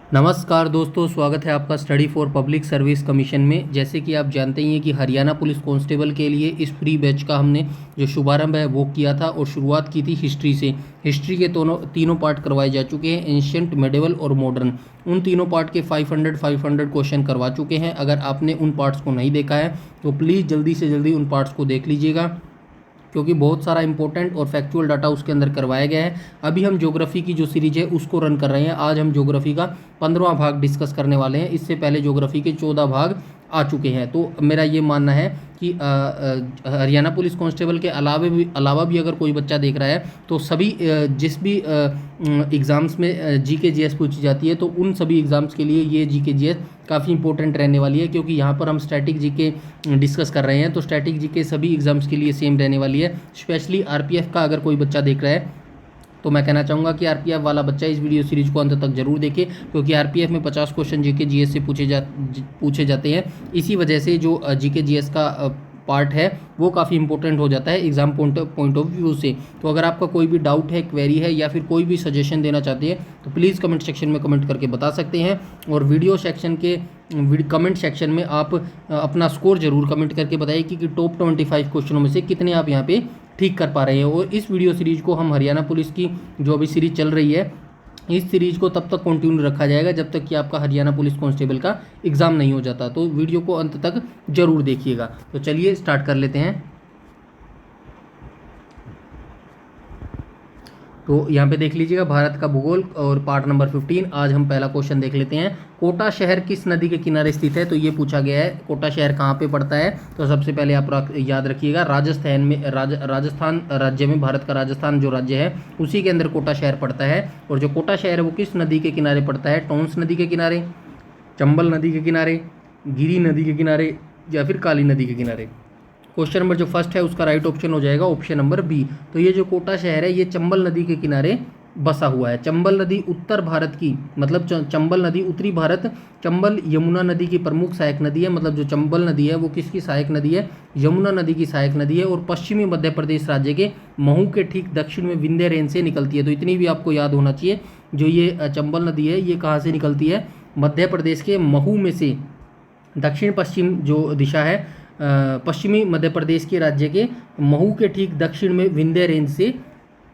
नमस्कार दोस्तों, स्वागत है आपका study for public service commission में। जैसे कि आप जानते ही हैं कि हरियाणा पुलिस कांस्टेबल के लिए इस फ्री बैच का हमने जो शुभारंभ है वो किया था और शुरुआत की थी हिस्ट्री से। हिस्ट्री के तीनों पार्ट करवाए जा चुके हैं, एंशिएंट, मेडिवल और मॉडर्न। उन तीनों पार्ट के 500 क्वेश्चन करवा चुके हैं। अगर आपने उन पार्ट्स को नहीं देखा है तो प्लीज़ जल्दी से जल्दी उन पार्ट्स को देख लीजिएगा, क्योंकि बहुत सारा इंपॉर्टेंट और फैक्चुअल डाटा उसके अंदर करवाया गया है। अभी हम ज्योग्राफी की जो सीरीज है उसको रन कर रहे हैं। आज हम ज्योग्राफी का 15वां भाग डिस्कस करने वाले हैं। इससे पहले ज्योग्राफी के 14 भाग आ चुके हैं। तो मेरा ये मानना है कि हरियाणा पुलिस कांस्टेबल के अलावा भी अगर कोई बच्चा देख रहा है तो सभी जिस भी एग्ज़ाम्स में जीके जीएस पूछी जाती है तो उन सभी एग्ज़ाम्स के लिए ये जीके जीएस काफ़ी इंपॉर्टेंट रहने वाली है, क्योंकि यहाँ पर हम स्टैटिक जीके डिस्कस कर रहे हैं। तो स्टैटिक जीके सभी एग्ज़ाम्स के लिए सेम रहने वाली है। स्पेशली आरपीएफ का अगर कोई बच्चा देख रहा है तो मैं कहना चाहूँगा कि आरपीएफ वाला बच्चा इस वीडियो सीरीज को अंत तक जरूर देखे, क्योंकि आरपीएफ में 50 क्वेश्चन जीके जीएस से पूछे जाते हैं। इसी वजह से जो जीके जीएस का पार्ट है वो काफ़ी इंपॉर्टेंट हो जाता है एग्जाम पॉइंट ऑफ व्यू से। तो अगर आपका कोई भी डाउट है, क्वेरी है या फिर कोई भी सजेशन देना चाहते हैं तो प्लीज़ कमेंट सेक्शन में कमेंट करके बता सकते हैं। और वीडियो सेक्शन के कमेंट सेक्शन में आप अपना स्कोर जरूर कमेंट करके बताइए कि टॉप 25 क्वेश्चनों में से कितने आप यहाँ पे ठीक कर पा रहे हैं। और इस वीडियो सीरीज को हम हरियाणा पुलिस की जो अभी सीरीज चल रही है, इस सीरीज को तब तक कंटिन्यू रखा जाएगा जब तक कि आपका हरियाणा पुलिस कांस्टेबल का एग्ज़ाम नहीं हो जाता। तो वीडियो को अंत तक जरूर देखिएगा। तो चलिए स्टार्ट कर लेते हैं। तो यहाँ पे देख लीजिएगा भारत का भूगोल और पार्ट नंबर 15। आज हम पहला क्वेश्चन देख लेते हैं। कोटा शहर किस नदी के किनारे स्थित है? तो ये पूछा गया है कोटा शहर कहाँ पे पड़ता है। तो सबसे पहले आप याद रखिएगा, राजस्थान में राजस्थान राज्य में, भारत का राजस्थान जो राज्य है उसी के अंदर कोटा शहर पड़ता है। और जो कोटा शहर है वो किस नदी के किनारे पड़ता है? टोंस नदी के किनारे, चंबल नदी के किनारे, गिरी नदी के किनारे या फिर काली नदी के किनारे। क्वेश्चन नंबर जो फर्स्ट है उसका राइट ऑप्शन हो जाएगा ऑप्शन नंबर बी। तो ये जो कोटा शहर है ये चंबल नदी के किनारे बसा हुआ है। चंबल नदी उत्तर भारत की, मतलब चंबल नदी उत्तरी भारत, चंबल यमुना नदी की प्रमुख सहायक नदी है। मतलब जो चंबल नदी है वो किसकी सहायक नदी है? यमुना नदी की सहायक नदी है। और पश्चिमी मध्य प्रदेश राज्य के महू के ठीक दक्षिण में विंध्य रेंज से निकलती है। तो इतनी भी आपको याद होना चाहिए, जो ये चंबल नदी है ये कहाँ से निकलती है? मध्य प्रदेश के महू में से। दक्षिण पश्चिम जो दिशा है, पश्चिमी मध्य प्रदेश के राज्य के महू के ठीक दक्षिण में विंध्य रेंज से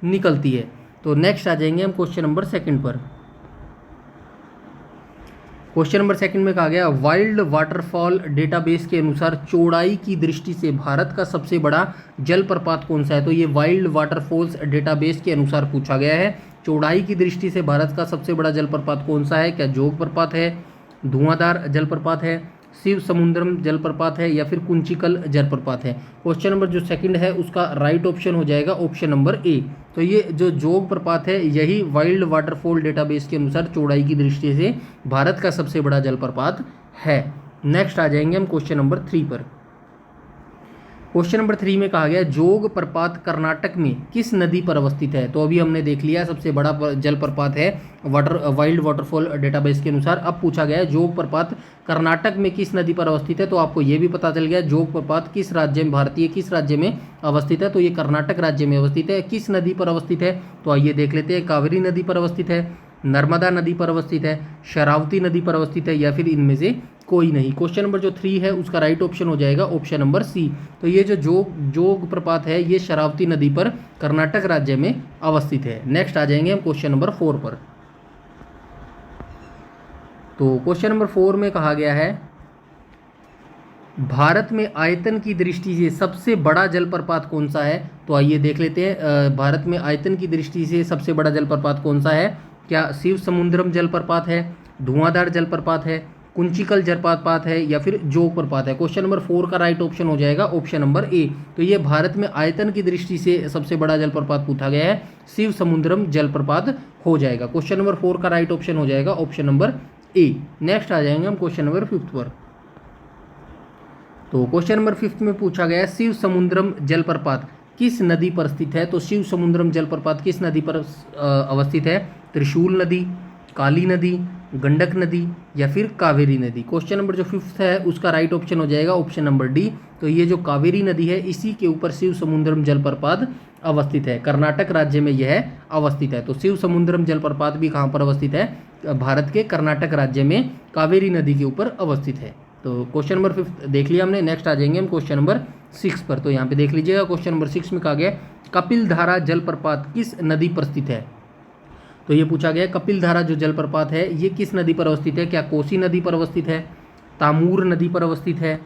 निकलती है। तो नेक्स्ट आ जाएंगे हम क्वेश्चन नंबर सेकंड पर। क्वेश्चन नंबर सेकंड में कहा गया वाइल्ड वाटरफॉल डेटाबेस के अनुसार चौड़ाई की दृष्टि से भारत का सबसे बड़ा जलप्रपात कौन सा है? तो ये वाइल्ड वाटरफॉल्स डेटाबेस के अनुसार पूछा गया है। चौड़ाई की दृष्टि से भारत का सबसे बड़ा जलप्रपात कौन सा है? क्या जोग प्रपात है, धुआंधार जलप्रपात है, शिव समुद्रम जलप्रपात है या फिर कुंचिकल जलप्रपात है? क्वेश्चन नंबर जो सेकंड है उसका राइट ऑप्शन हो जाएगा ऑप्शन नंबर ए। तो ये जो जोग प्रपात है यही वाइल्ड वाटरफॉल डेटाबेस के अनुसार चौड़ाई की दृष्टि से भारत का सबसे बड़ा जलप्रपात है। नेक्स्ट आ जाएंगे हम क्वेश्चन नंबर 3 पर। क्वेश्चन नंबर 3 में कहा गया जोग प्रपात कर्नाटक में किस नदी पर अवस्थित है? तो अभी हमने देख लिया सबसे बड़ा जलप्रपात है वाइल्ड वाटरफॉल डेटाबेस के अनुसार। अब पूछा गया है जोग प्रपात कर्नाटक में किस नदी पर अवस्थित है। तो आपको ये भी पता चल गया जोग प्रपात किस राज्य में, भारतीय किस राज्य में अवस्थित है? तो ये कर्नाटक राज्य में अवस्थित है। किस नदी पर अवस्थित है? तो आइए देख लेते हैं। कावेरी नदी पर अवस्थित है, नर्मदा नदी पर अवस्थित है, शरावती नदी पर अवस्थित है या फिर इनमें से कोई नहीं। क्वेश्चन नंबर जो 3 है उसका राइट ऑप्शन हो जाएगा ऑप्शन नंबर सी। तो ये जो जोग प्रपात है ये शरावती नदी पर कर्नाटक राज्य में अवस्थित है। नेक्स्ट आ जाएंगे हम क्वेश्चन नंबर 4 पर। तो क्वेश्चन नंबर 4 में कहा गया है भारत में आयतन की दृष्टि से सबसे बड़ा जलप्रपात कौन सा है? तो आइए देख लेते हैं। भारत में आयतन की दृष्टि से सबसे बड़ा जलप्रपात कौन सा है? क्या शिव समुद्रम जलप्रपात है, धुआंधार जलप्रपात है, कुंचिकल जलप्रपात है या फिर जोग प्रपात है? क्वेश्चन नंबर 4 का राइट ऑप्शन हो जाएगा ऑप्शन नंबर ए। तो ये भारत में आयतन की दृष्टि से सबसे बड़ा जलप्रपात पूछा गया है, शिव समुद्रम जलप्रपात हो जाएगा। क्वेश्चन नंबर 4 का राइट ऑप्शन हो जाएगा ऑप्शन नंबर ए। नेक्स्ट आ जाएंगे हम क्वेश्चन नंबर 5 पर। तो क्वेश्चन नंबर 5 में पूछा गया शिव समुद्रम जलप्रपात किस नदी पर स्थित है? तो शिव समुद्रम जलप्रपात किस नदी पर अवस्थित है? त्रिशूल नदी, काली नदी, गंडक नदी या फिर कावेरी नदी? क्वेश्चन नंबर जो 5 है उसका राइट ऑप्शन हो जाएगा ऑप्शन नंबर डी। तो ये जो कावेरी नदी है इसी के ऊपर शिव समुद्रम जलप्रपात अवस्थित है? कर्नाटक राज्य में यह अवस्थित है। तो शिव समुद्रम जलप्रपात भी कहाँ पर अवस्थित है? भारत के कर्नाटक राज्य में कावेरी नदी के ऊपर अवस्थित है। तो क्वेश्चन नंबर 5 देख लिया हमने। नेक्स्ट आ जाएंगे हम क्वेश्चन नंबर 6 पर। तो यहाँ पे देख लीजिएगा क्वेश्चन नंबर 6 में कहा गया कपिल धारा जलप्रपात किस नदी पर स्थित है? तो ये पूछा गया कपिल धारा जो जलप्रपात है ये किस नदी पर अवस्थित है? क्या कोसी नदी पर अवस्थित है, तामूर नदी पर अवस्थित है,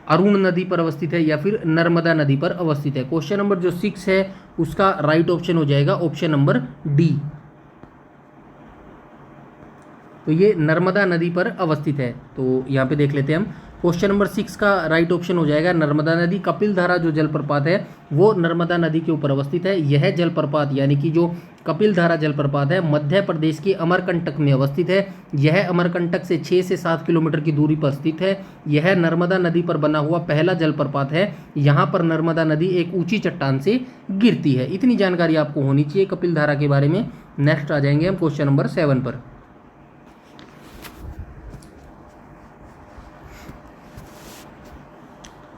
अरुण नदी पर अवस्थित है, या फिर नर्मदा नदी पर अवस्थित है? क्वेश्चन नंबर जो 6 है उसका राइट ऑप्शन हो जाएगा ऑप्शन नंबर डी। तो ये नर्मदा नदी पर अवस्थित है। तो यहाँ पे देख लेते हैं हम। क्वेश्चन नंबर 6 का राइट ऑप्शन हो जाएगा नर्मदा नदी। कपिल धारा जो जलप्रपात है वो नर्मदा नदी के ऊपर अवस्थित है। यह जलप्रपात यानी कि जो कपिल धारा जलप्रपात है मध्य प्रदेश के अमरकंटक में अवस्थित है। यह अमरकंटक से 6 से 7 किलोमीटर की दूरी पर स्थित है। यह नर्मदा नदी पर बना हुआ पहला जलप्रपात है। यहाँ पर नर्मदा नदी एक ऊंची चट्टान से गिरती है। इतनी जानकारी आपको होनी चाहिए कपिल धारा के बारे में। नेक्स्ट आ जाएंगे हम क्वेश्चन नंबर 7 पर।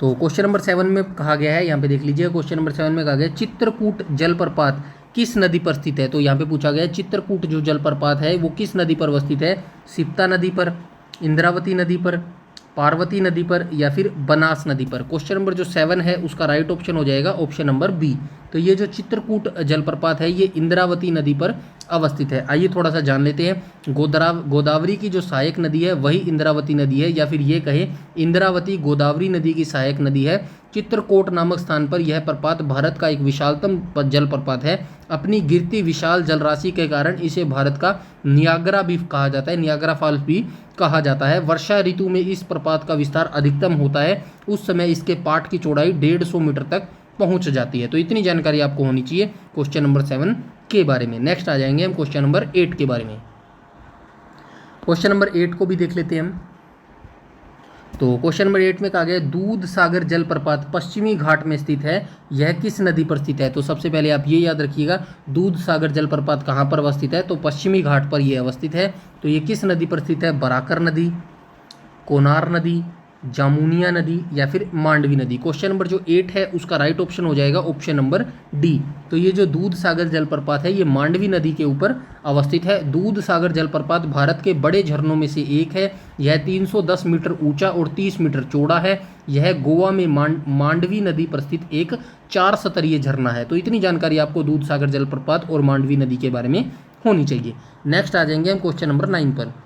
तो क्वेश्चन नंबर 7 में कहा गया है, यहाँ पे देख लीजिए क्वेश्चन नंबर 7 में कहा गया चित्रकूट जलप्रपात किस नदी पर स्थित है? तो यहाँ पे पूछा गया है चित्रकूट जो जलप्रपात है वो किस नदी पर अवस्थित है? सिप्ता नदी पर, इंद्रावती नदी पर, पार्वती नदी पर, या फिर बनास नदी पर? क्वेश्चन नंबर जो 7 है उसका राइट ऑप्शन हो जाएगा ऑप्शन नंबर बी। तो ये जो चित्रकूट जलप्रपात है ये इंद्रावती नदी पर अवस्थित है। आइए थोड़ा सा जान लेते हैं। गोदावरी की जो सहायक नदी है वही इंद्रावती नदी है, या फिर ये कहें इंद्रावती गोदावरी नदी की सहायक नदी है। चित्रकोट नामक स्थान पर यह प्रपात भारत का एक विशालतम जलप्रपात है। अपनी गिरती विशाल जलराशि के कारण इसे भारत का नियाग्रा भी कहा जाता है, नियाग्रा फॉल्स भी कहा जाता है। वर्षा ऋतु में इस प्रपात का विस्तार अधिकतम होता है। उस समय इसके पाट की चौड़ाई 150 मीटर तक पहुंच जाती है। तो इतनी जानकारी आपको होनी चाहिए क्वेश्चन नंबर 7 के बारे में। नेक्स्ट आ जाएंगे हम क्वेश्चन नंबर 8 के बारे में। क्वेश्चन नंबर 8 को भी देख लेते हैं हम। तो क्वेश्चन नंबर 8 में कहा गया दूध सागर जलप्रपात पश्चिमी घाट में स्थित है। यह किस नदी पर स्थित है? तो सबसे पहले आप ये याद रखिएगा दूध सागर जलप्रपात कहाँ पर अवस्थित है? तो पश्चिमी घाट पर यह अवस्थित है। तो ये किस नदी पर स्थित है? बराकर नदी, कोनार नदी, जामुनिया नदी, या फिर मांडवी नदी? क्वेश्चन नंबर जो 8 है उसका राइट ऑप्शन हो जाएगा ऑप्शन नंबर डी। तो ये जो दूध सागर जलप्रपात है ये मांडवी नदी के ऊपर अवस्थित है। दूध सागर जलप्रपात भारत के बड़े झरनों में से एक है। यह 310 मीटर ऊंचा और 30 मीटर चौड़ा है। यह गोवा में मांडवी नदी पर स्थित एक 4 स्तरीय झरना है। तो इतनी जानकारी आपको दूध सागर जलप्रपात और मांडवी नदी के बारे में होनी चाहिए। नेक्स्ट आ जाएंगे हम क्वेश्चन नंबर 9 पर।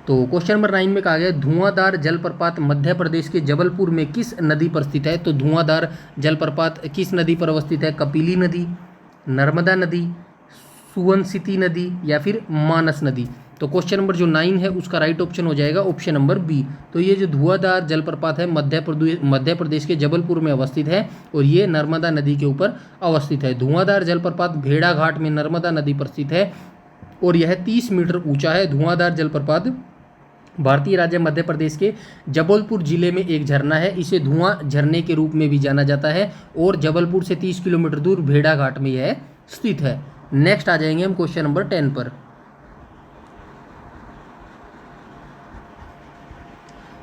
तो क्वेश्चन नंबर 9 में कहा गया धुआंधार जलप्रपात मध्य प्रदेश के जबलपुर में किस नदी पर स्थित है? तो धुआंधार जलप्रपात किस नदी पर अवस्थित है? कपिली नदी, नर्मदा नदी, सुवनसिती नदी, या फिर मानस नदी? तो क्वेश्चन नंबर जो 9 है उसका राइट ऑप्शन हो जाएगा ऑप्शन नंबर बी। तो ये जो धुआंधार जलप्रपात है मध्य प्रदेश के जबलपुर में अवस्थित है और ये नर्मदा नदी के ऊपर अवस्थित है। धुआंधार जलप्रपात भेड़ाघाट में नर्मदा नदी पर स्थित है और यह 30 मीटर ऊंचा है। धुआंधार जलप्रपात भारतीय राज्य मध्य प्रदेश के जबलपुर जिले में एक झरना है। इसे धुआं झरने के रूप में भी जाना जाता है और जबलपुर से 30 किलोमीटर दूर भेड़ाघाट में यह स्थित है। नेक्स्ट आ जाएंगे हम क्वेश्चन नंबर 10 पर।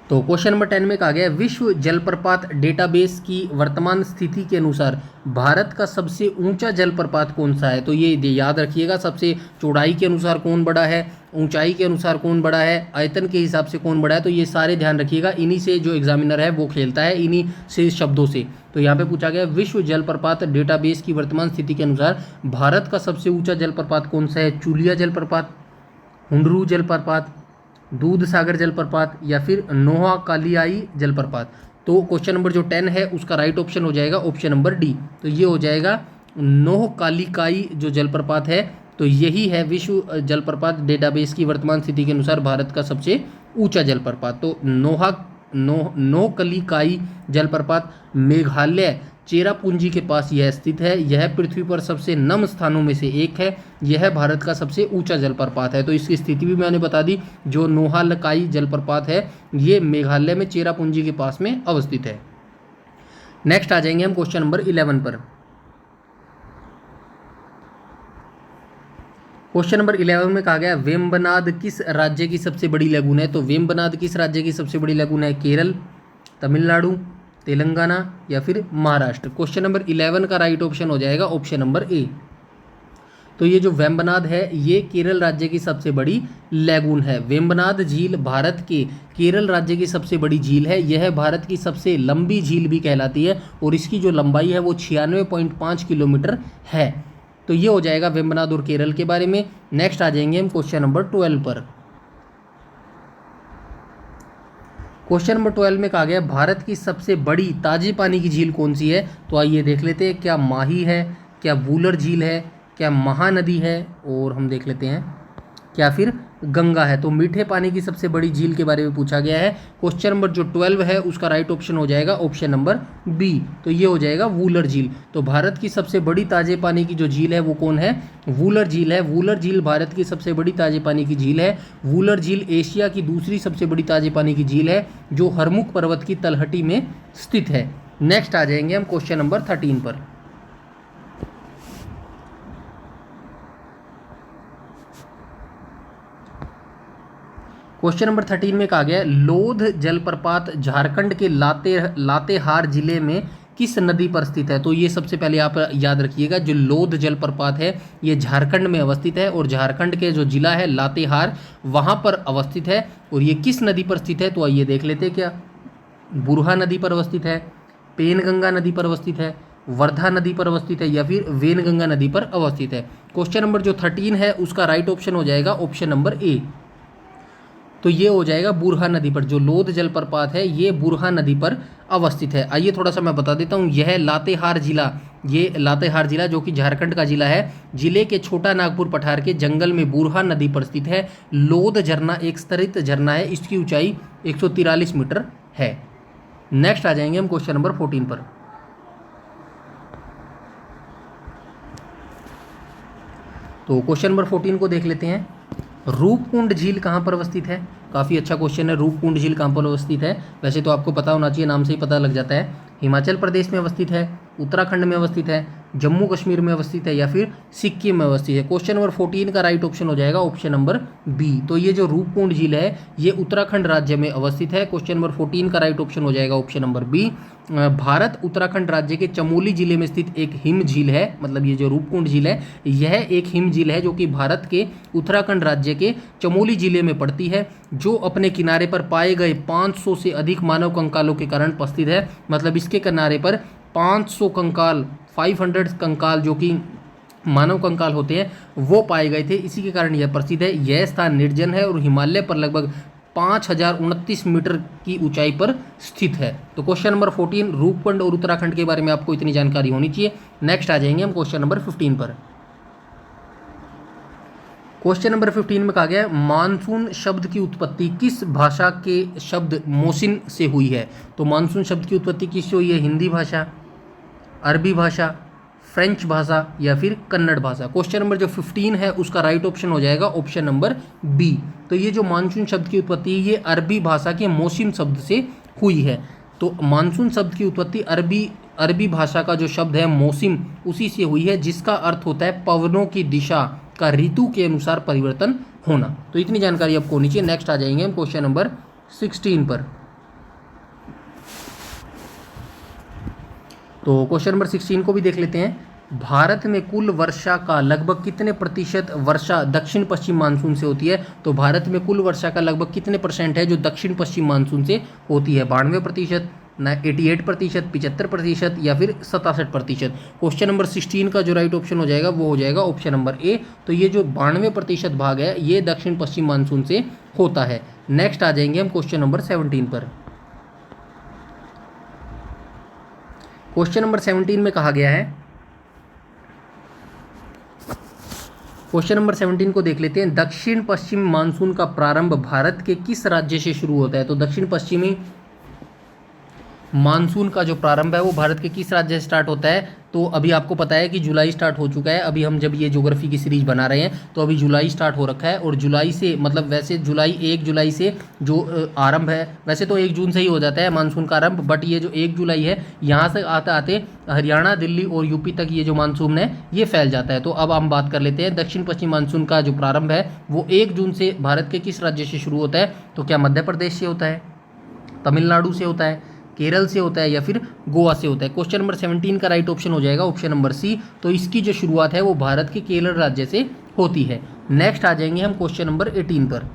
तो क्वेश्चन नंबर 10 में कहा गया विश्व जलप्रपात डेटाबेस की वर्तमान स्थिति के अनुसार भारत का सबसे ऊंचा जलप्रपात कौन सा है? तो ये याद रखिएगा सबसे चौड़ाई के अनुसार कौन बड़ा है, ऊंचाई के अनुसार कौन बड़ा है, आयतन के हिसाब से कौन बड़ा है। तो ये सारे ध्यान रखिएगा, इन्हीं से जो एग्जामिनर है वो खेलता है, इन्हीं से शब्दों से। तो यहाँ पे पूछा गया विश्व जलप्रपात डेटाबेस की वर्तमान स्थिति के अनुसार भारत का सबसे ऊंचा जलप्रपात कौन सा है? चूलिया जलप्रपात, हुंडरू जलप्रपात, दूध सागर जलप्रपात, या फिर नोहाकालियाई जलप्रपात? तो क्वेश्चन नंबर जो 10 है उसका राइट ऑप्शन हो जाएगा ऑप्शन नंबर डी। तो ये हो जाएगा नोहकालिकाई जो जलप्रपात है तो यही है विश्व जलप्रपात डेटाबेस की वर्तमान स्थिति के अनुसार भारत का सबसे ऊंचा जलप्रपात। तो नोहकलिकाई जलप्रपात मेघालय चेरापूंजी के पास यह स्थित है। यह पृथ्वी पर सबसे नम स्थानों में से एक है। यह भारत का सबसे ऊंचा जलप्रपात है। तो इसकी स्थिति भी मैंने बता दी। जो नोहालकाई जलप्रपात है ये मेघालय में चेरापूंजी के पास में अवस्थित है। नेक्स्ट आ जाएंगे हम क्वेश्चन नंबर 11 पर। क्वेश्चन नंबर 11 में कहा गया वेम्बनाड किस राज्य की सबसे बड़ी लगून है? तो वेम्बनाड किस राज्य की सबसे बड़ी लगून है? केरल, तमिलनाडु, तेलंगाना या फिर महाराष्ट्र। क्वेश्चन नंबर 11 का राइट ऑप्शन हो जाएगा ऑप्शन नंबर ए। तो ये जो वेम्बनाड है ये केरल राज्य की सबसे बड़ी लैगून है। वेम्बनाड झील भारत के केरल राज्य की सबसे बड़ी झील है। यह भारत की सबसे लंबी झील भी कहलाती है और इसकी जो लंबाई है वो 96.5 किलोमीटर है। तो ये हो जाएगा वेम्बनाड और केरल के बारे में। नेक्स्ट आ जाएंगे हम क्वेश्चन नंबर 12 पर। क्वेश्चन नंबर 12 में कहा गया भारत की सबसे बड़ी ताजे पानी की झील कौन सी है। तो आइए देख लेते हैं, क्या माही है, क्या वूलर झील है, क्या महानदी है, और हम देख लेते हैं क्या फिर गंगा है। तो मीठे पानी की सबसे बड़ी झील के बारे में पूछा गया है। क्वेश्चन नंबर जो 12 है उसका राइट ऑप्शन हो जाएगा ऑप्शन नंबर बी। तो ये हो जाएगा वूलर झील। तो भारत की सबसे बड़ी ताजे पानी की जो झील है वो कौन है, वूलर झील है। वूलर झील भारत की सबसे बड़ी ताजे पानी की झील है। वूलर झील एशिया की दूसरी सबसे बड़ी ताजे पानी की झील है जो हरमुख पर्वत की तलहटी में स्थित है। नेक्स्ट आ जाएंगे हम क्वेश्चन नंबर 13 पर। क्वेश्चन नंबर 13 में कहा गया है लोध जलप्रपात झारखंड के लातेहार जिले में किस नदी पर स्थित है। तो ये सबसे पहले आप याद रखिएगा, जो लोध जलप्रपात है ये झारखंड में अवस्थित है और झारखंड के जो जिला है लातेहार वहाँ पर अवस्थित है। और ये किस नदी पर स्थित है, तो आइए देख लेते हैं, क्या बुरहा नदी पर अवस्थित है, पेनगंगा नदी पर अवस्थित है, वर्धा नदी पर अवस्थित है, या फिर वेनगंगा नदी पर अवस्थित है। क्वेश्चन नंबर जो 13 है उसका राइट ऑप्शन हो जाएगा ऑप्शन नंबर ए। तो ये हो जाएगा बुरहा नदी पर। जो लोध जलप्रपात है ये बुरहा नदी पर अवस्थित है। आइए थोड़ा सा मैं बता देता हूँ, यह लातेहार जिला, ये लातेहार जिला जो कि झारखंड का जिला है, जिले के छोटा नागपुर पठार के जंगल में बुरहा नदी पर स्थित है। लोध झरना एक स्तरित झरना है, इसकी ऊंचाई 143 मीटर है। नेक्स्ट आ जाएंगे हम क्वेश्चन नंबर 14 पर। तो क्वेश्चन नंबर 14 को देख लेते हैं। रूपकुंड झील कहाँ पर अवस्थित है। काफ़ी अच्छा क्वेश्चन है, रूपकुंड झील कहाँ पर अवस्थित है। वैसे तो आपको पता होना चाहिए, नाम से ही पता लग जाता है। हिमाचल प्रदेश में अवस्थित है, उत्तराखंड में अवस्थित है, जम्मू कश्मीर में अवस्थित है, या फिर सिक्किम में अवस्थित है। क्वेश्चन नंबर 14 का राइट ऑप्शन हो जाएगा ऑप्शन नंबर बी। तो ये जो रूपकुंड झील है ये उत्तराखंड राज्य में अवस्थित है। क्वेश्चन नंबर 14 का राइट ऑप्शन हो जाएगा option number B. Bharat Uttarakhand राज्य के चमोली जिले में स्थित एक हिम झील है, मतलब ये जो रूपकुंड झील है यह एक हिम झील है जो कि भारत के उत्तराखंड राज्य के चमोली जिले में पड़ती है, जो अपने किनारे पर पाए गए 500 से अधिक मानव कंकालों के कारण प्रसिद्ध है। मतलब इसके किनारे पर 500 कंकाल, 500 कंकाल जो कि मानव कंकाल होते हैं वो पाए गए थे, इसी के कारण यह प्रसिद्ध है। यह स्थान निर्जन है और हिमालय पर लगभग 5029 मीटर की ऊंचाई पर स्थित है। तो क्वेश्चन नंबर 14 रूपकुंड और उत्तराखंड के बारे में आपको इतनी जानकारी होनी चाहिए। नेक्स्ट आ जाएंगे हम क्वेश्चन नंबर 15 पर। क्वेश्चन नंबर 15 में कहा गया है मानसून शब्द की उत्पत्ति किस भाषा के शब्द मोसिन से हुई है। तो मानसून शब्द की उत्पत्ति किससे हुई है, हिंदी भाषा, अरबी भाषा, फ्रेंच भाषा, या फिर कन्नड़ भाषा। क्वेश्चन नंबर जो 15 है उसका राइट ऑप्शन हो जाएगा ऑप्शन नंबर बी। तो ये जो मानसून शब्द की उत्पत्ति ये अरबी भाषा के मोसिम शब्द से हुई है। तो मानसून शब्द की उत्पत्ति अरबी भाषा का जो शब्द है मोसिम उसी से हुई है, जिसका अर्थ होता है पवनों की दिशा का ऋतु के अनुसार परिवर्तन होना। तो इतनी जानकारी आपको होनी चाहिए। नेक्स्ट आ जाएंगे हम क्वेश्चन नंबर 16 पर। तो क्वेश्चन नंबर 16 को भी देख लेते हैं। भारत में कुल वर्षा का लगभग कितने प्रतिशत वर्षा दक्षिण पश्चिम मानसून से होती है। तो भारत में कुल वर्षा का लगभग कितने परसेंट है जो दक्षिण पश्चिम मानसून से होती है, 92%, 88%, 75%, या फिर 67%। क्वेश्चन नंबर 16 का जो राइट ऑप्शन हो जाएगा वो हो जाएगा ऑप्शन नंबर ए। तो ये जो 92% भाग है ये दक्षिण पश्चिम मानसून से होता है। नेक्स्ट आ जाएंगे हम क्वेश्चन नंबर 17 पर। क्वेश्चन नंबर 17 में कहा गया है, क्वेश्चन नंबर 17 को देख लेते हैं। दक्षिण पश्चिम मानसून का प्रारंभ भारत के किस राज्य से शुरू होता है। तो दक्षिण पश्चिमी मानसून का जो प्रारंभ है वो भारत के किस राज्य से स्टार्ट होता है। तो अभी आपको पता है कि जुलाई स्टार्ट हो चुका है। अभी हम जब ये ज्योग्राफी की सीरीज बना रहे हैं तो अभी जुलाई स्टार्ट हो रखा है, और जुलाई से मतलब वैसे 1 जुलाई से जो आरंभ है, वैसे तो 1 जून से ही हो जाता है मानसून का आरंभ, बट ये जो 1 जुलाई है यहाँ से आते आते हरियाणा, दिल्ली और यूपी तक ये जो मानसून है ये फैल जाता है। तो अब हम बात कर लेते हैं दक्षिण पश्चिम मानसून का जो प्रारंभ है वो 1 जून से भारत के किस राज्य से शुरू होता है। तो क्या मध्य प्रदेश से होता है, तमिलनाडु से होता है, केरल से होता है या फिर गोवा से होता है। क्वेश्चन नंबर 17 का राइट ऑप्शन हो जाएगा ऑप्शन नंबर सी। तो इसकी जो शुरुआत है वो भारत के केरल राज्य से होती है। नेक्स्ट आ जाएंगे हम क्वेश्चन नंबर 18 पर।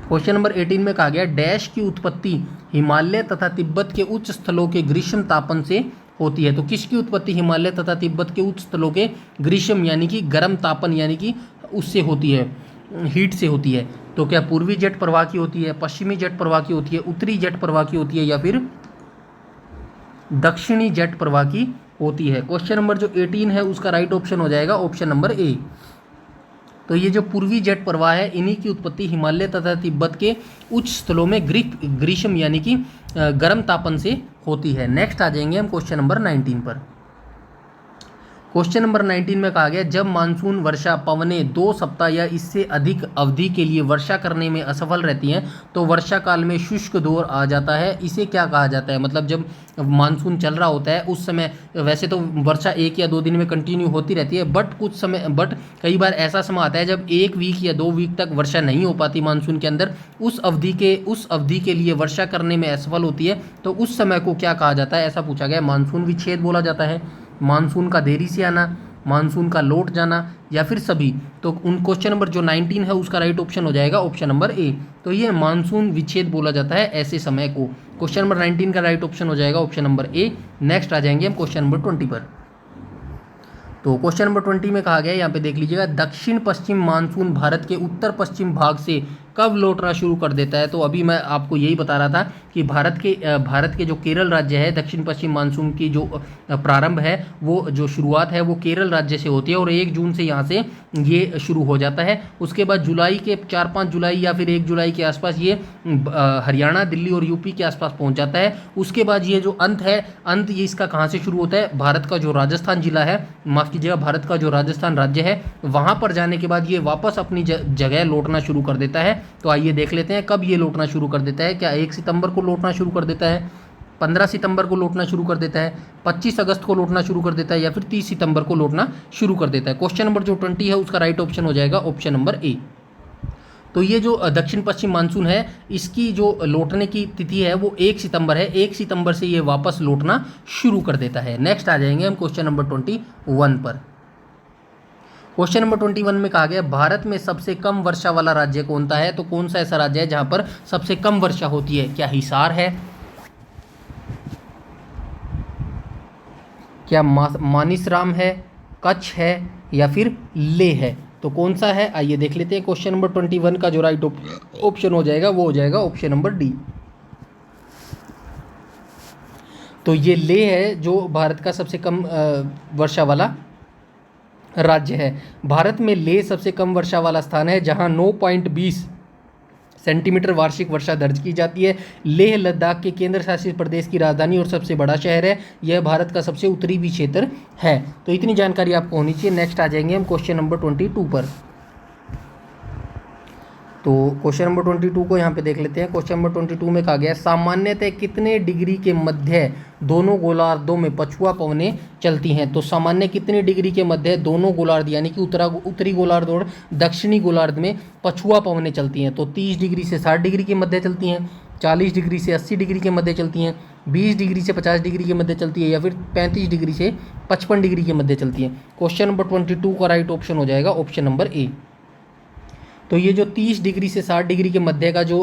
क्वेश्चन नंबर 18 में कहा गया डैश की उत्पत्ति हिमालय तथा तिब्बत के उच्च स्थलों के ग्रीष्म तापन से होती है। तो किसकी उत्पत्ति हिमालय तथा तिब्बत के उच्च स्थलों के ग्रीष्म यानी कि गर्म तापन यानी कि उससे होती है, हीट से होती है। तो क्या पूर्वी जेट प्रवाह की होती है, पश्चिमी जेट प्रवाह की होती है, उत्तरी जेट प्रवाह की होती है या फिर दक्षिणी जेट प्रवाह की होती है। क्वेश्चन नंबर जो 18 है उसका राइट ऑप्शन हो जाएगा ऑप्शन नंबर ए। तो ये जो पूर्वी जेट प्रवाह है इन्हीं की उत्पत्ति हिमालय तथा तिब्बत के उच्च स्थलों में ग्रीष्म यानी कि गर्म तापन से होती है। नेक्स्ट आ जाएंगे हम क्वेश्चन नंबर 19 पर। क्वेश्चन नंबर 19 में कहा गया जब मानसून वर्षा पवनें 2 सप्ताह या इससे अधिक अवधि के लिए वर्षा करने में असफल रहती हैं तो वर्षा काल में शुष्क दौर आ जाता है। इसे क्या कहा जाता है? मतलब जब मानसून चल रहा होता है उस समय वैसे तो वर्षा 1 या 2 दिन में कंटिन्यू होती रहती है, बट कई बार ऐसा समय आता है जब 1 वीक या 2 वीक तक वर्षा नहीं हो पाती मानसून के अंदर, उस अवधि के लिए वर्षा करने में असफल होती है। तो उस समय को क्या कहा जाता है? ऐसा पूछा गया। मानसून विच्छेद बोला जाता है, मानसून का देरी से आना, मानसून का लौट जाना या फिर सभी। तो उन क्वेश्चन नंबर जो 19 है उसका राइट ऑप्शन हो जाएगा ऑप्शन नंबर ए। तो ये मानसून विच्छेद बोला जाता है ऐसे समय को। क्वेश्चन नंबर 19 का राइट ऑप्शन हो जाएगा ऑप्शन नंबर ए। नेक्स्ट आ जाएंगे हम क्वेश्चन नंबर 20 पर। तो क्वेश्चन नंबर 20 में कहा गया, यहाँ पे देख लीजिएगा, दक्षिण पश्चिम मानसून भारत के उत्तर पश्चिम भाग से कब लौटना शुरू कर देता है? तो अभी मैं आपको यही बता रहा था कि भारत के जो केरल राज्य है, दक्षिण पश्चिम मानसून की जो प्रारंभ है वो जो शुरुआत है वो केरल राज्य से होती है और 1 जून से यहाँ से ये शुरू हो जाता है। उसके बाद जुलाई के 4-5 जुलाई या फिर 1 जुलाई के आसपास ये हरियाणा, दिल्ली और यूपी के आसपास पहुँच जाता है। उसके बाद ये जो अंत ये इसका कहाँ से शुरू होता है? भारत का जो राजस्थान जिला है, माफ़ कीजिएगा, भारत का जो राजस्थान राज्य है वहाँ पर जाने के बाद ये वापस अपनी जगह लौटना शुरू कर देता है। तो आइए देख लेते हैं कब ये लौटना शुरू कर देता है। क्या 1 सितंबर को लौटना शुरू कर देता है, 15 सितंबर को लौटना शुरू कर देता है, 25 अगस्त को लौटना शुरू कर देता है या फिर 30 सितंबर को लौटना शुरू कर देता है? क्वेश्चन नंबर जो 20 है उसका राइट ऑप्शन हो जाएगा ऑप्शन नंबर ए। तो ये जो दक्षिण पश्चिम मानसून है इसकी जो लौटने की तिथि है वो 1 सितंबर है। 1 सितंबर से ये वापस लौटना शुरू कर देता है। नेक्स्ट आ जाएंगे हम क्वेश्चन नंबर 21 पर। क्वेश्चन नंबर 21 में कहा गया भारत में सबसे कम वर्षा वाला राज्य कौन सा है? तो कौन सा ऐसा राज्य है जहां पर सबसे कम वर्षा होती है? क्या हिसार है, क्या मानिसराम है, कच्छ है या फिर लेह है? तो कौन सा है आइए देख लेते हैं। क्वेश्चन नंबर 21 का जो राइट ऑप्शन हो जाएगा वो हो जाएगा ऑप्शन नंबर डी। तो ये लेह है जो भारत का सबसे कम वर्षा वाला राज्य है। भारत में लेह सबसे कम वर्षा वाला स्थान है जहां 9.20 सेंटीमीटर वार्षिक वर्षा दर्ज की जाती है। लेह लद्दाख के केंद्र शासित प्रदेश की राजधानी और सबसे बड़ा शहर है। यह भारत का सबसे उत्तरी भी क्षेत्र है। तो इतनी जानकारी आपको होनी चाहिए। नेक्स्ट आ जाएंगे हम क्वेश्चन नंबर 22 पर। तो क्वेश्चन नंबर 22 को यहाँ पे देख लेते हैं। क्वेश्चन नंबर 22 में कहा गया सामान्यतः कितने डिग्री के मध्य दोनों गोलार्धों में पछुआ पवनें चलती हैं? तो सामान्य कितने डिग्री के मध्य दोनों गोलार्ध यानी कि उत्तरी गोलार्ध और दक्षिणी गोलार्ध में पछुआ पवनें चलती हैं? तो 30 डिग्री से 60 डिग्री के मध्य चलती हैं, 40 डिग्री से 80 डिग्री के मध्य चलती हैं, 20 डिग्री से 50 डिग्री के मध्य चलती है या फिर 35 डिग्री से 55 डिग्री के मध्य चलती है? क्वेश्चन नंबर 22 का राइट ऑप्शन हो जाएगा ऑप्शन नंबर ए। तो ये जो 30 डिग्री से 60 डिग्री के मध्य का जो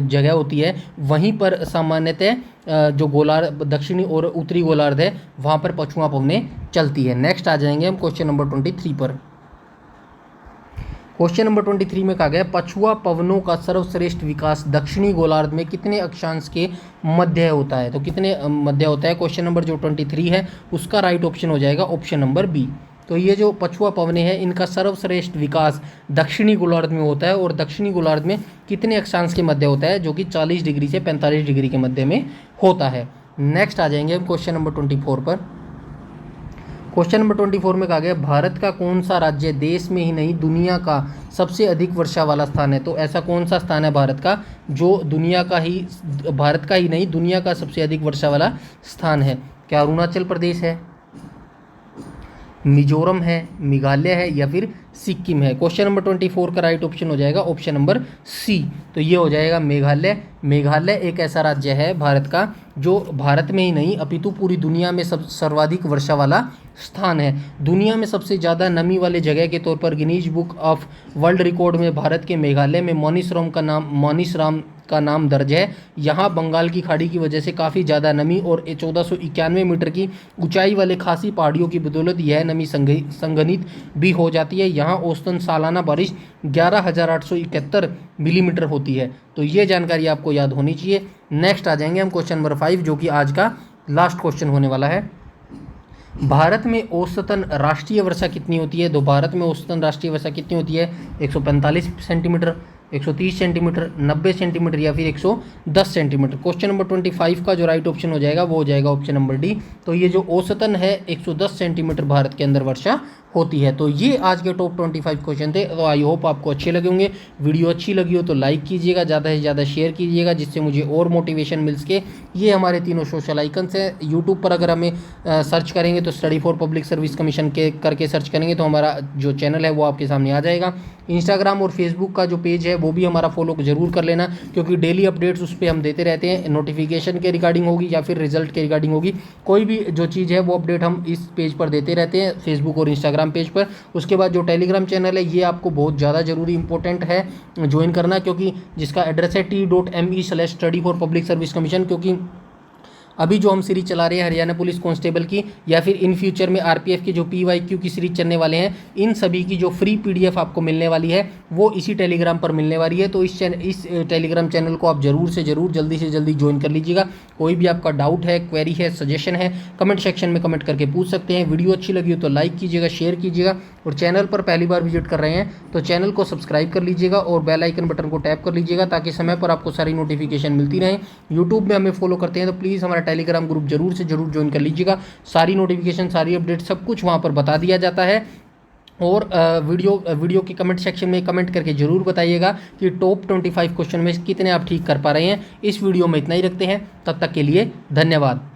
जगह होती है वहीं पर सामान्यतः जो गोलार्ध दक्षिणी और उत्तरी गोलार्ध है वहाँ पर पछुआ पवनें चलती है। नेक्स्ट आ जाएंगे हम क्वेश्चन नंबर 23 पर। क्वेश्चन नंबर 23 में कहा गया पछुआ पवनों का सर्वश्रेष्ठ विकास दक्षिणी गोलार्ध में कितने अक्षांश के मध्य होता है? तो कितने मध्य होता है? क्वेश्चन नंबर जो 23 है उसका राइट ऑप्शन हो जाएगा ऑप्शन नंबर बी। तो ये जो पछुआ पवनें हैं इनका सर्वश्रेष्ठ विकास दक्षिणी गोलार्ध में होता है और दक्षिणी गोलार्ध में कितने अक्षांश के मध्य होता है? जो कि 40 डिग्री से 45 डिग्री के मध्य में होता है। नेक्स्ट आ जाएंगे हम क्वेश्चन नंबर 24 पर। क्वेश्चन नंबर 24 में कहा गया भारत का कौन सा राज्य देश में ही नहीं दुनिया का सबसे अधिक वर्षा वाला स्थान है? तो ऐसा कौन सा स्थान है भारत का जो भारत का ही नहीं दुनिया का सबसे अधिक वर्षा वाला स्थान है? क्या अरुणाचल प्रदेश है मिजोरम है, मेघालय है या फिर सिक्किम है। क्वेश्चन नंबर 24 का राइट ऑप्शन हो जाएगा ऑप्शन नंबर सी। तो ये हो जाएगा मेघालय। मेघालय एक ऐसा राज्य है भारत का जो भारत में ही नहीं अपितु पूरी दुनिया में सर्वाधिक वर्षा वाला स्थान है। दुनिया में सबसे ज़्यादा नमी वाले जगह के तौर पर Guinness book of world record में भारत के मेघालय में मौनीसराम का नाम दर्ज है। यहाँ बंगाल की खाड़ी की वजह से काफ़ी ज़्यादा नमी और 1491 मीटर की ऊंचाई वाले खासी पहाड़ियों की बदौलत यह नमी संघनित भी हो जाती है। यहाँ औसतन सालाना बारिश 11,871 मिलीमीटर होती है। तो ये जानकारी आपको याद होनी चाहिए। नेक्स्ट आ जाएंगे हम क्वेश्चन नंबर 5 जो कि आज का लास्ट क्वेश्चन होने वाला है। भारत में औसतन राष्ट्रीय वर्षा कितनी होती है? तो भारत में औसतन राष्ट्रीय वर्षा कितनी होती है? 145 सेंटीमीटर, 130 सेंटीमीटर, 90 सेंटीमीटर या फिर 110 सेंटीमीटर। क्वेश्चन नंबर 25 का जो राइट ऑप्शन हो जाएगा वो हो जाएगा ऑप्शन नंबर डी। तो ये जो औसतन है 110 सेंटीमीटर भारत के अंदर वर्षा होती है। तो ये आज के टॉप 25 क्वेश्चन थे। तो आई होप आपको अच्छे लगे होंगे। वीडियो अच्छी लगी हो तो लाइक कीजिएगा, ज़्यादा से ज़्यादा शेयर कीजिएगा जिससे मुझे और मोटिवेशन मिल सके। ये हमारे तीनों सोशल आइकन्स हैं। यूट्यूब पर अगर हमें सर्च करेंगे तो study for public service commission के करके सर्च करेंगे तो हमारा जो चैनल है वो आपके सामने आ जाएगा। इंस्टाग्राम और फेसबुक का जो पेज है वो भी हमारा फॉलो जरूर कर लेना, क्योंकि डेली अपडेट्स उस पर हम देते रहते हैं। नोटिफिकेशन के रिगार्डिंग होगी या फिर रिजल्ट के रिगार्डिंग होगी, कोई भी जो चीज़ है वो अपडेट हम इस पेज पर देते रहते हैं, फेसबुक और इंस्टाग्राम पेज पर। उसके बाद जो टेलीग्राम चैनल है ये आपको बहुत ज़्यादा ज़रूरी इंपॉर्टेंट है ज्वाइन करना, क्योंकि जिसका एड्रेस है t.me/study for public service commission। क्योंकि अभी जो हम सीरीज चला रहे हैं हरियाणा पुलिस कांस्टेबल की या फिर इन फ्यूचर में आरपीएफ की जो PYQ की सीरीज चलने वाले हैं, इन सभी की जो फ्री PDF आपको मिलने वाली है वो इसी टेलीग्राम पर मिलने वाली है। तो इस टेलीग्राम चैनल को आप जरूर से जरूर जल्दी से जल्दी ज्वाइन कर लीजिएगा। कोई भी आपका डाउट है, क्वेरी है, सजेशन है, कमेंट सेक्शन में कमेंट करके पूछ सकते हैं। वीडियो अच्छी लगी हो तो लाइक कीजिएगा, शेयर कीजिएगा, और चैनल पर पहली बार विजिट कर रहे हैं तो चैनल को सब्सक्राइब कर लीजिएगा और बेल आइकन बटन को टैप कर लीजिएगा ताकि समय पर आपको सारी नोटिफिकेशन मिलती रहे। यूट्यूब में हमें फॉलो करते हैं तो प्लीज़ हमारा टेलीग्राम ग्रुप जरूर से जरूर ज्वाइन कर लीजिएगा। सारी नोटिफिकेशन, सारी अपडेट सब कुछ वहाँ पर बता दिया जाता है। और वीडियो के कमेंट सेक्शन में कमेंट करके जरूर बताइएगा कि टॉप 25 क्वेश्चन में कितने आप ठीक कर पा रहे हैं। इस वीडियो में इतना ही रखते हैं, तब तक के लिए धन्यवाद।